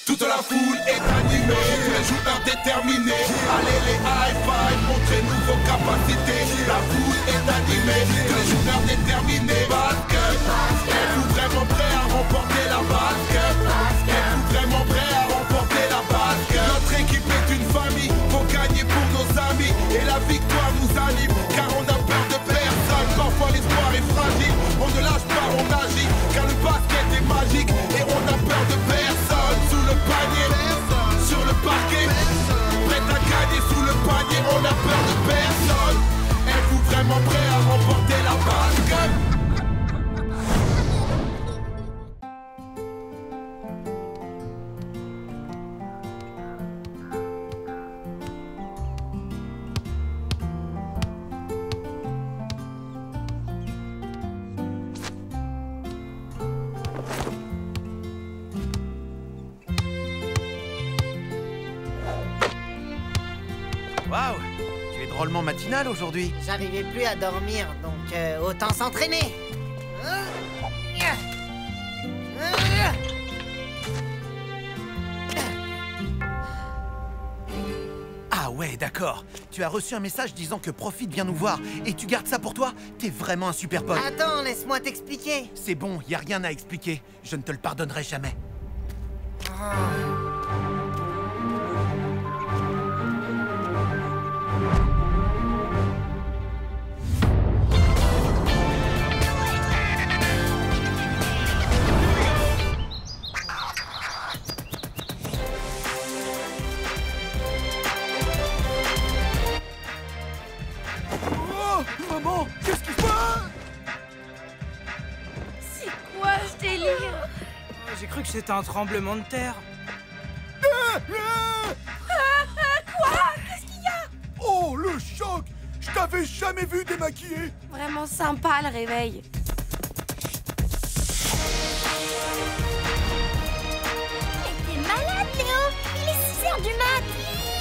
Toute la foule est animée, tous les joueurs déterminés. Allez les high five, montrez-nous vos capacités. La foule est animée, tous les joueurs déterminés. Basket, êtes-vous vraiment prêts à remporter la basket? Êtes-vous vraiment prêts à remporter la basket? Notre équipe est une famille, faut gagner pour nos amis. Et la victoire nous anime, car on a peur de personne. Parfois l'espoir est fragile, on ne lâche pas, on agit. Car le basket est magique, et on a peur de personne. Sous le panier, sur le parquet, prêt à gagner sous le panier, on a peur de personne. Êtes-vous vraiment prêts à remporter la basket? Waouh, tu es drôlement matinal aujourd'hui. J'arrivais plus à dormir, donc autant s'entraîner. Ah ouais, d'accord. Tu as reçu un message disant que Profit vient nous voir et tu gardes ça pour toi? T'es vraiment un super pote. Attends, laisse-moi t'expliquer. C'est bon, y a rien à expliquer. Je ne te le pardonnerai jamais. Maman, qu'est-ce qui se passe? C'est quoi ce délire? J'ai cru que c'était un tremblement de terre. Quoi? Qu'est-ce qu'il y a? Oh, le choc! Je t'avais jamais vu démaquillé! Vraiment sympa le réveil. Mais t'es malade, Léo! Il est 6h du mat!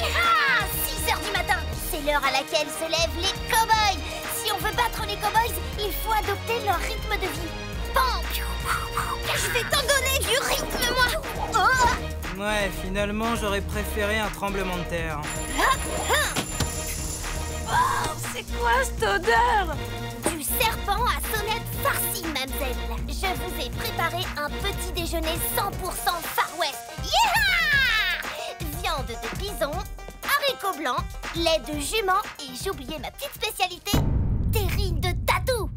Hi-ha! 6h du matin! C'est l'heure à laquelle se lèvent les cow-boys! Si on veut battre les cow-boys, il faut adopter leur rythme de vie. Pan! Je vais t'en donner du rythme, moi! Oh! Ouais, finalement, j'aurais préféré un tremblement de terre. Oh, c'est quoi cette odeur? Du serpent à sonnette farcie, mademoiselle. Je vous ai préparé un petit déjeuner 100% Far West. Yeah! Viande de bison, haricots blancs, lait de jument et j'ai oublié ma petite spécialité, terrine de tatou.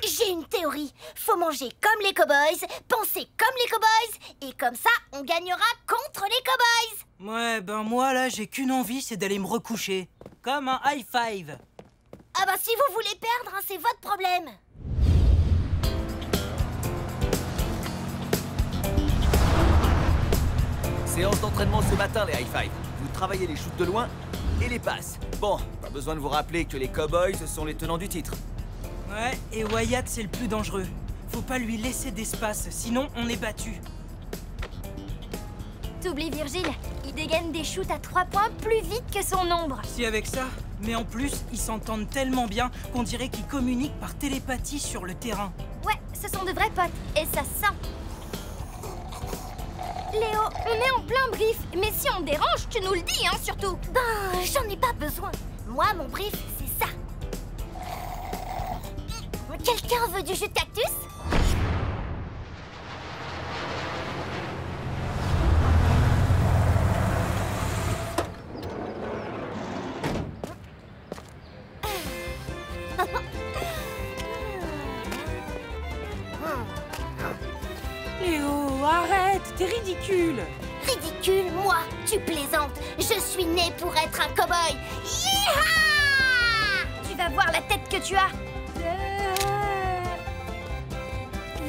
J'ai une théorie. Faut manger comme les cow-boys, penser comme les cow-boys, et comme ça, on gagnera contre les cow-boys. Ouais, ben moi, là, j'ai qu'une envie, c'est d'aller me recoucher. Comme un high five. Ah bah si vous voulez perdre, hein, c'est votre problème. Séance d'entraînement ce matin, les high five. Vous travaillez les shoots de loin et les passes. Bon, pas besoin de vous rappeler que les cowboys sont les tenants du titre. Ouais, et Wyatt, c'est le plus dangereux. Faut pas lui laisser d'espace, sinon on est battu. T'oublies Virgile, il dégaine des shoots à 3 points plus vite que son ombre. Si avec ça, mais en plus, ils s'entendent tellement bien qu'on dirait qu'ils communiquent par télépathie sur le terrain. Ouais, ce sont de vrais potes, et ça sent. Léo, on est en plein brief, mais si on dérange, tu nous le dis, hein, surtout. Ben, j'en ai pas besoin. Moi, mon brief, c'est ça. Quelqu'un veut du jus de cactus? Léo, arrête, t'es ridicule. Ridicule, moi, tu plaisantes. Je suis né pour être un cow-boy. Yeeha! Tu vas voir la tête que tu as.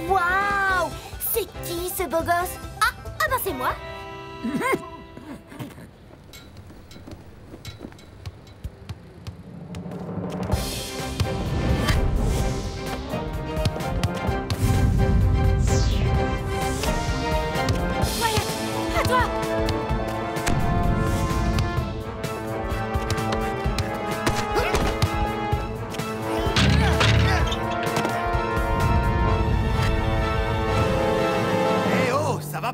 Waouh! C'est qui ce beau gosse? Ah ben c'est moi. Wyatt, à toi.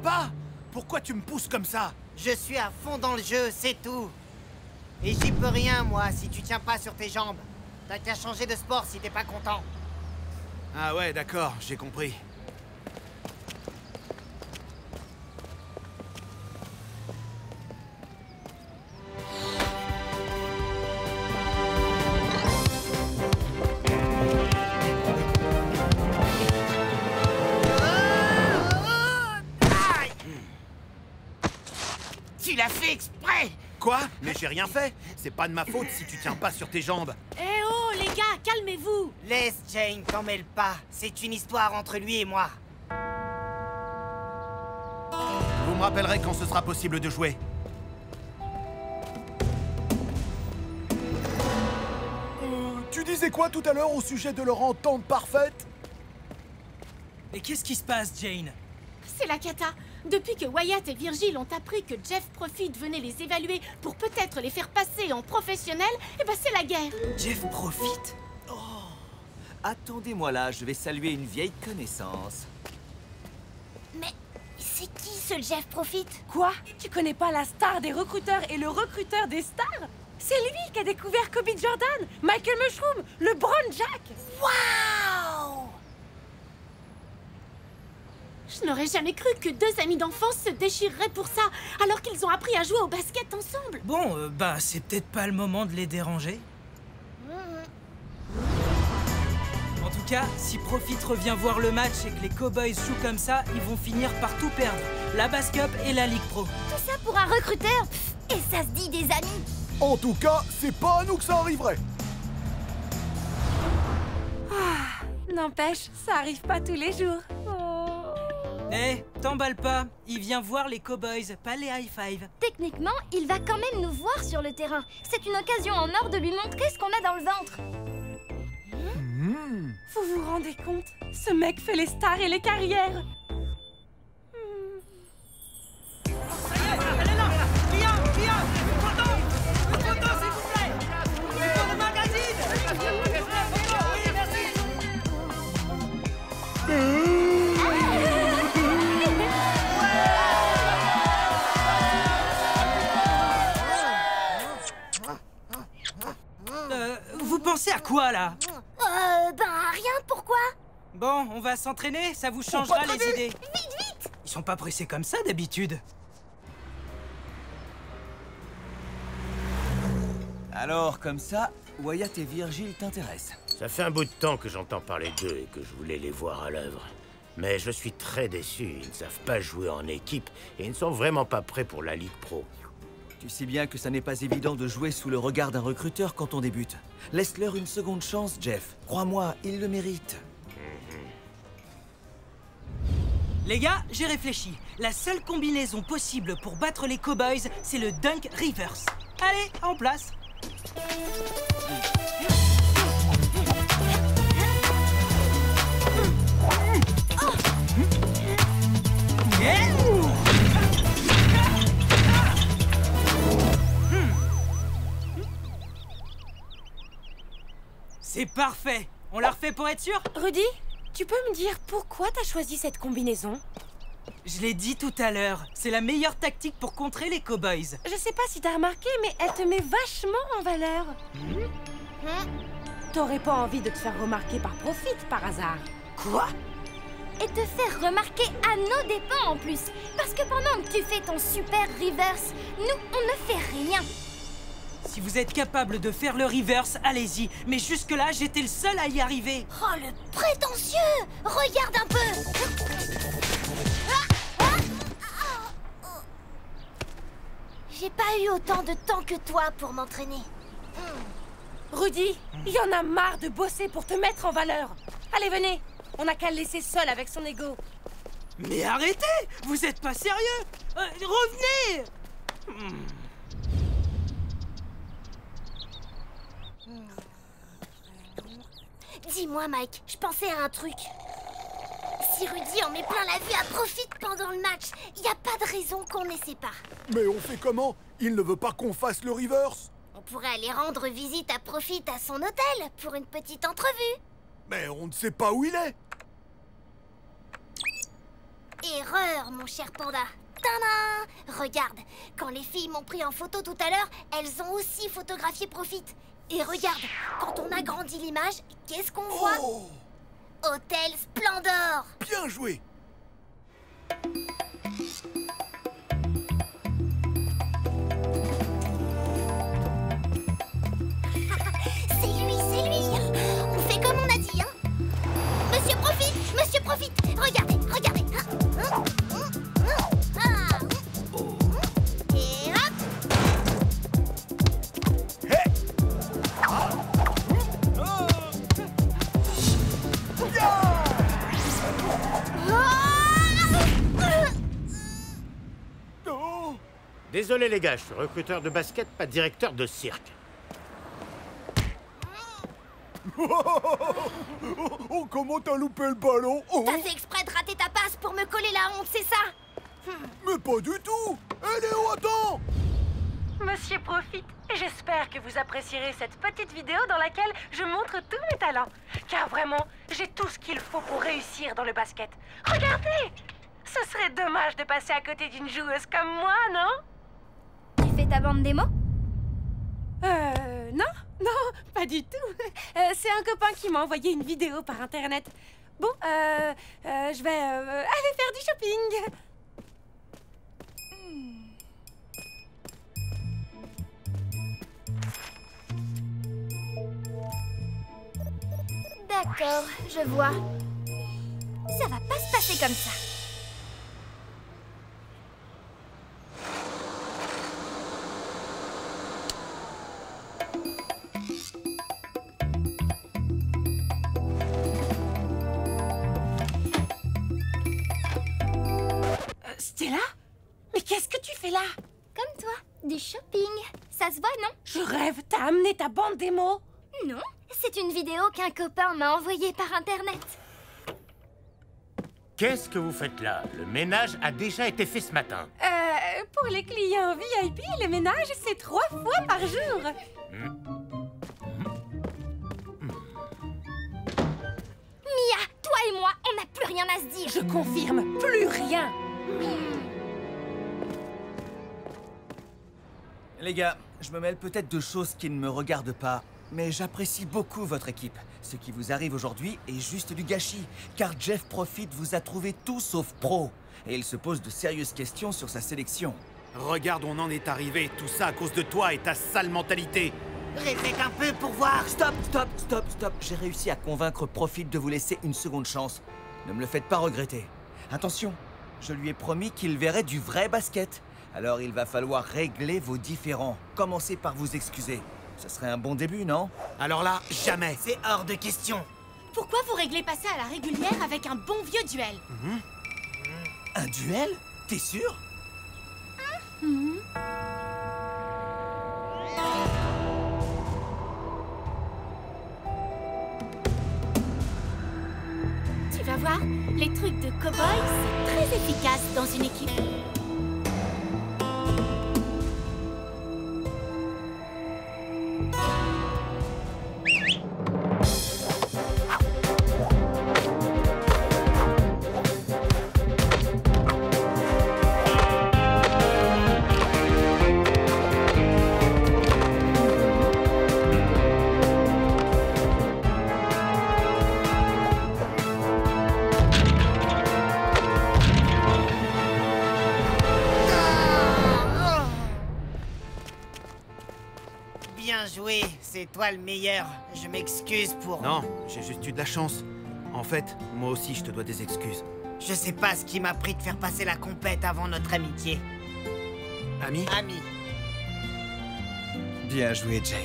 pas? Pourquoi tu me pousses comme ça? Je suis à fond dans le jeu, c'est tout. Et j'y peux rien, moi, si tu tiens pas sur tes jambes. T'as qu'à changer de sport si t'es pas content. Ah ouais, d'accord, j'ai compris. Tu l'as fait exprès! Quoi? Mais j'ai rien fait. C'est pas de ma faute si tu tiens pas sur tes jambes. Eh oh, les gars, calmez-vous. Laisse Jane, t'en mêle pas. C'est une histoire entre lui et moi. Vous me rappellerez quand ce sera possible de jouer. Tu disais quoi tout à l'heure au sujet de leur entente parfaite? Et qu'est-ce qui se passe, Jane? C'est la cata. Depuis que Wyatt et Virgil ont appris que Jeff Profit venait les évaluer pour peut-être les faire passer en professionnels, eh ben c'est la guerre. Jeff Profit? Attendez-moi là, je vais saluer une vieille connaissance. Mais c'est qui ce Jeff Profit? Quoi? Tu connais pas la star des recruteurs et le recruteur des stars? C'est lui qui a découvert Kobe Jordan, Michael Mushroom, LeBron Jack. Waouh! Je n'aurais jamais cru que deux amis d'enfance se déchireraient pour ça, alors qu'ils ont appris à jouer au basket ensemble. Bon, bah, c'est peut-être pas le moment de les déranger. En tout cas, si Profit revient voir le match et que les Cowboys jouent comme ça, ils vont finir par tout perdre. La Bass Cup et la Ligue Pro. Tout ça pour un recruteur? Et ça se dit des amis? En tout cas, c'est pas à nous que ça arriverait. N'empêche, ça arrive pas tous les jours. Eh, t'emballe pas. Il vient voir les Cowboys, pas les high five. Techniquement, il va quand même nous voir sur le terrain. C'est une occasion en or de lui montrer ce qu'on a dans le ventre. Vous vous rendez compte? Ce mec fait les stars et les carrières. Vous pensez à quoi, là? Ben rien, pourquoi? Bon, on va s'entraîner, ça vous changera les idées. Vite, vite! Ils sont pas pressés comme ça, d'habitude. Alors, comme ça, Wyatt et Virgil t'intéressent. Ça fait un bout de temps que j'entends parler d'eux et que je voulais les voir à l'œuvre. Mais je suis très déçu, ils ne savent pas jouer en équipe et ils ne sont vraiment pas prêts pour la Ligue Pro. Tu sais bien que ça n'est pas évident de jouer sous le regard d'un recruteur quand on débute. Laisse-leur une seconde chance, Jeff. Crois-moi, ils le méritent. Les gars, j'ai réfléchi. La seule combinaison possible pour battre les Cowboys, c'est le Dunk Reverse. Allez, en place. C'est parfait. On la refait pour être sûr? Rudy, tu peux me dire pourquoi t'as choisi cette combinaison? Je l'ai dit tout à l'heure, c'est la meilleure tactique pour contrer les Cowboys. Je sais pas si t'as remarqué, mais elle te met vachement en valeur. T'aurais pas envie de te faire remarquer par Profit, par hasard? Quoi? Et te faire remarquer à nos dépens en plus. Parce que pendant que tu fais ton super reverse, nous, on ne fait rien. Si vous êtes capable de faire le reverse, allez-y. Mais jusque-là, j'étais le seul à y arriver. Oh, le prétentieux! Regarde un peu! J'ai pas eu autant de temps que toi pour m'entraîner. Rudy, il y en a marre de bosser pour te mettre en valeur. Allez, venez, on n'a qu'à le laisser seul avec son ego. Mais arrêtez! Vous êtes pas sérieux! Revenez! Dis-moi, Mike, je pensais à un truc. Si Rudy en met plein la vue à Profit pendant le match, y a pas de raison qu'on les sépare. Mais on fait comment? Il ne veut pas qu'on fasse le reverse. On pourrait aller rendre visite à Profit à son hôtel pour une petite entrevue. Mais on ne sait pas où il est. Erreur, mon cher panda. Tadam! Regarde, quand les filles m'ont pris en photo tout à l'heure, elles ont aussi photographié Profit. Et regarde, quand on agrandit l'image, qu'est-ce qu'on voit? Hôtel Splendor! Bien joué! C'est lui! On fait comme on a dit, hein? Monsieur Profit, regardez! Et hop! Désolé les gars, je suis recruteur de basket, pas directeur de cirque. Oh, comment t'as loupé le ballon? Oh. T'as fait exprès de rater ta passe pour me coller la honte, c'est ça? Mais pas du tout! Eh Léo, attends! Monsieur Profit, j'espère que vous apprécierez cette petite vidéo dans laquelle je montre tous mes talents. Car vraiment, j'ai tout ce qu'il faut pour réussir dans le basket. Regardez! Ce serait dommage de passer à côté d'une joueuse comme moi, non? Tu fais ta bande démo? Non, pas du tout. C'est un copain qui m'a envoyé une vidéo par internet. Bon, je vais aller faire du shopping. D'accord, je vois. Ça va pas se passer comme ça. Stella? Mais qu'est-ce que tu fais là? Comme toi, du shopping. Ça se voit, non? Je rêve, t'as amené ta bande démo? Non, c'est une vidéo qu'un copain m'a envoyée par internet. Qu'est-ce que vous faites là? Le ménage a déjà été fait ce matin. Pour les clients VIP, le ménage, c'est 3 fois par jour. Mia, toi et moi, on n'a plus rien à se dire. Je confirme, plus rien. Les gars, je me mêle peut-être de choses qui ne me regardent pas, mais j'apprécie beaucoup votre équipe. Ce qui vous arrive aujourd'hui est juste du gâchis, car Jeff Profit vous a trouvé tout sauf pro. Et il se pose de sérieuses questions sur sa sélection. Regarde, on en est arrivé. Tout ça à cause de toi et ta sale mentalité. Répète un peu pour voir. Stop. J'ai réussi à convaincre Profit de vous laisser une seconde chance. Ne me le faites pas regretter. Attention, je lui ai promis qu'il verrait du vrai basket. Alors il va falloir régler vos différends. Commencez par vous excuser. Ce serait un bon début, non? Alors là, jamais. C'est hors de question. Pourquoi vous réglez pas ça à la régulière avec un bon vieux duel? Un duel? T'es sûr? Tu vas voir, les trucs de cow-boy, c'est très efficace dans une équipe. Bien joué, c'est toi le meilleur. Je m'excuse pour... Non, j'ai juste eu de la chance. En fait, moi aussi, je te dois des excuses. Je sais pas ce qui m'a pris de faire passer la compète avant notre amitié. Ami? Ami. Bien joué, Jane.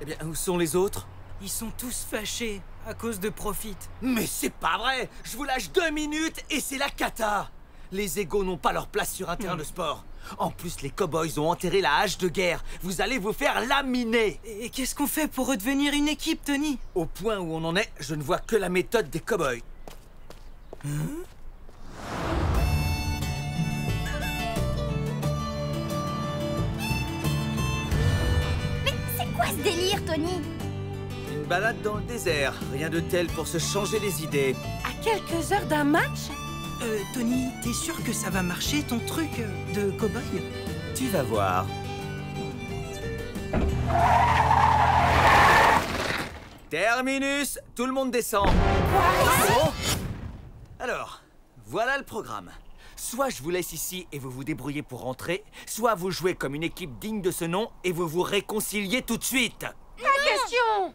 Eh bien, où sont les autres? Ils sont tous fâchés à cause de Profit. Mais c'est pas vrai! Je vous lâche 2 minutes et c'est la cata! Les égos n'ont pas leur place sur un terrain de sport. En plus, les cow-boys ont enterré la hache de guerre. Vous allez vous faire laminer! Et qu'est-ce qu'on fait pour redevenir une équipe, Tony? Au point où on en est, je ne vois que la méthode des cow-boys. Mais c'est quoi ce délire, Tony? Une balade dans le désert, rien de tel pour se changer les idées. À quelques heures d'un match? Tony, t'es sûr que ça va marcher ton truc de cow-boy? Tu vas voir. Terminus, tout le monde descend. Quoi? Alors, voilà le programme. Soit je vous laisse ici et vous vous débrouillez pour rentrer, soit vous jouez comme une équipe digne de ce nom et vous vous réconciliez tout de suite. La question!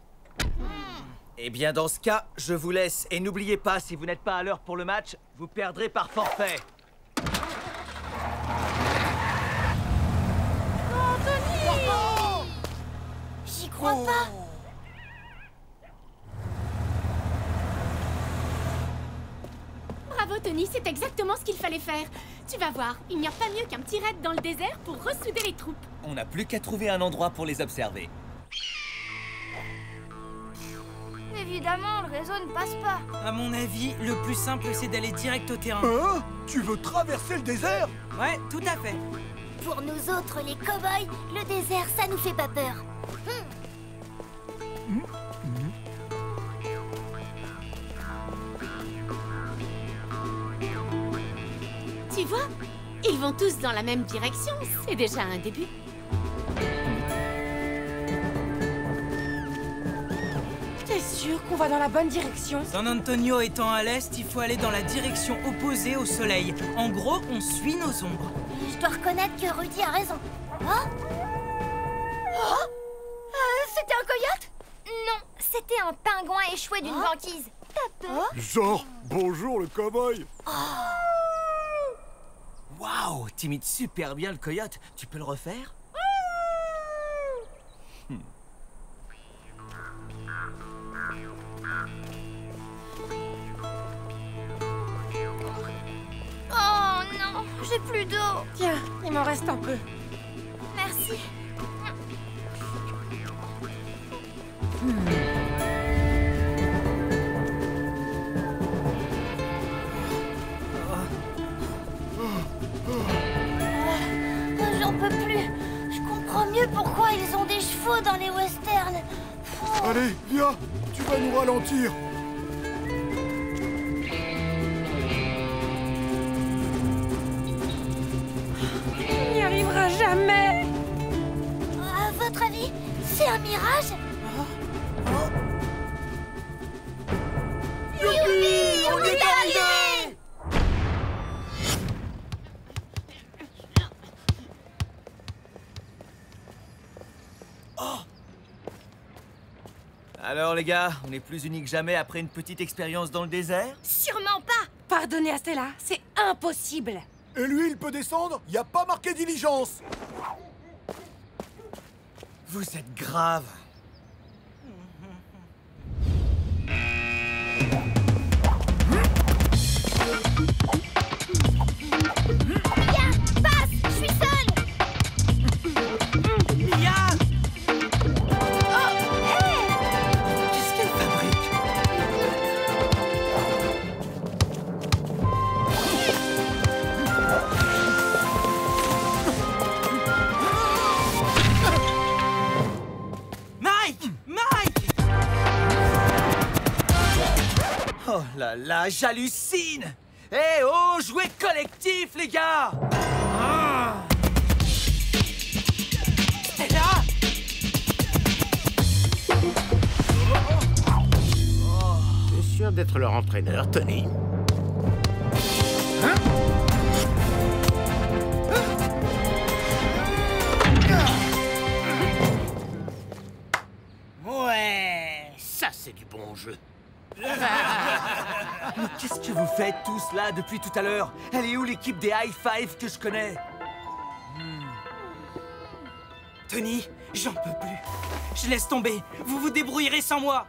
Eh bien, dans ce cas, je vous laisse. Et n'oubliez pas, si vous n'êtes pas à l'heure pour le match, vous perdrez par forfait. J'y crois pas. Bravo Tony, c'est exactement ce qu'il fallait faire. Tu vas voir, il n'y a pas mieux qu'un petit raid dans le désert pour ressouder les troupes. On n'a plus qu'à trouver un endroit pour les observer. Évidemment, le réseau ne passe pas. À mon avis, le plus simple, c'est d'aller direct au terrain. Hein? Tu veux traverser le désert? Ouais, tout à fait. Pour nous autres, les cow-boys, le désert, ça nous fait pas peur. Tu vois, ils vont tous dans la même direction, c'est déjà un début. T'es sûr qu'on va dans la bonne direction? San Antonio étant à l'est, il faut aller dans la direction opposée au soleil. En gros, on suit nos ombres. Je dois reconnaître que Rudy a raison. Oh, c'était un coyote? Non, c'était un pingouin échoué d'une banquise. T'as peur? Genre, bonjour le cow-boy. Waouh, t'imites super bien le coyote. Tu peux le refaire? Oh non, j'ai plus d'eau. Tiens, il m'en reste un peu. Merci. J'en peux plus. Je comprends mieux pourquoi ils ont des chevaux dans les westerns. Allez, viens, tu vas nous ralentir. On n'y arrivera jamais. À votre avis, c'est un mirage? Youpi, on est arrivé! Alors les gars, on est plus unis que jamais après une petite expérience dans le désert? Sûrement pas. Pardonnez à Stella, c'est impossible. Et lui, il peut descendre? Y a pas marqué diligence. Vous êtes grave. Viens, passe, je suis seule. Mia! Oh, hé! Qu'est-ce qu'elle fabrique? Mike! Mike! Oh là là, j'hallucine! Eh oh, jouez collectif, les gars! Stella! T'es sûr d'être leur entraîneur, Tony? Ouais, ça c'est du bon jeu. Mais qu'est-ce que vous faites tous là depuis tout à l'heure? Elle est où l'équipe des High Five que je connais? Tony, j'en peux plus. Je laisse tomber. Vous vous débrouillerez sans moi.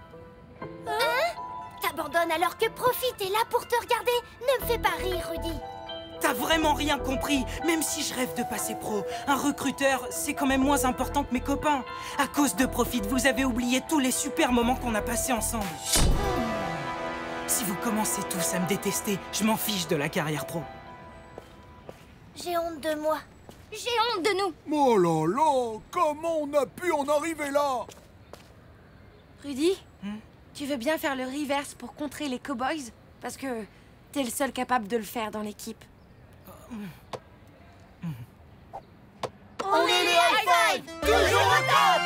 T'abandonnes alors que Profit est là pour te regarder. Ne me fais pas rire, Rudy. T'as vraiment rien compris. Même si je rêve de passer pro, un recruteur, c'est quand même moins important que mes copains. À cause de Profit, vous avez oublié tous les super moments qu'on a passés ensemble. Si vous commencez tous à me détester, je m'en fiche de la carrière pro. J'ai honte de moi. J'ai honte de nous. Oh là là, comment on a pu en arriver là? Rudy, tu veux bien faire le reverse pour contrer les cowboys? Parce que t'es le seul capable de le faire dans l'équipe. On est les high five, toujours au top.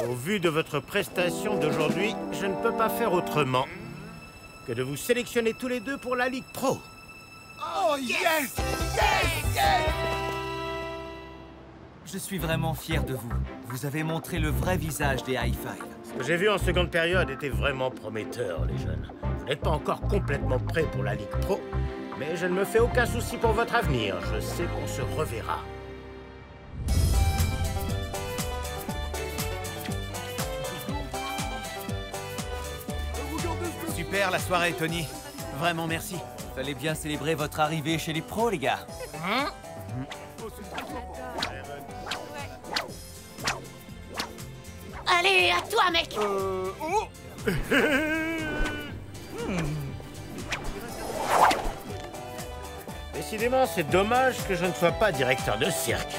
Au vu de votre prestation d'aujourd'hui, je ne peux pas faire autrement que de vous sélectionner tous les deux pour la Ligue Pro. Oh yes! Yes! Yes! Je suis vraiment fier de vous. Vous avez montré le vrai visage des high five. Ce que j'ai vu en seconde période était vraiment prometteur, les jeunes. Vous n'êtes pas encore complètement prêts pour la Ligue Pro, mais je ne me fais aucun souci pour votre avenir. Je sais qu'on se reverra. Super la soirée, Tony. Vraiment merci. Fallait bien célébrer votre arrivée chez les pros, les gars. Allez, à toi, mec. Décidément, c'est dommage que je ne sois pas directeur de cirque.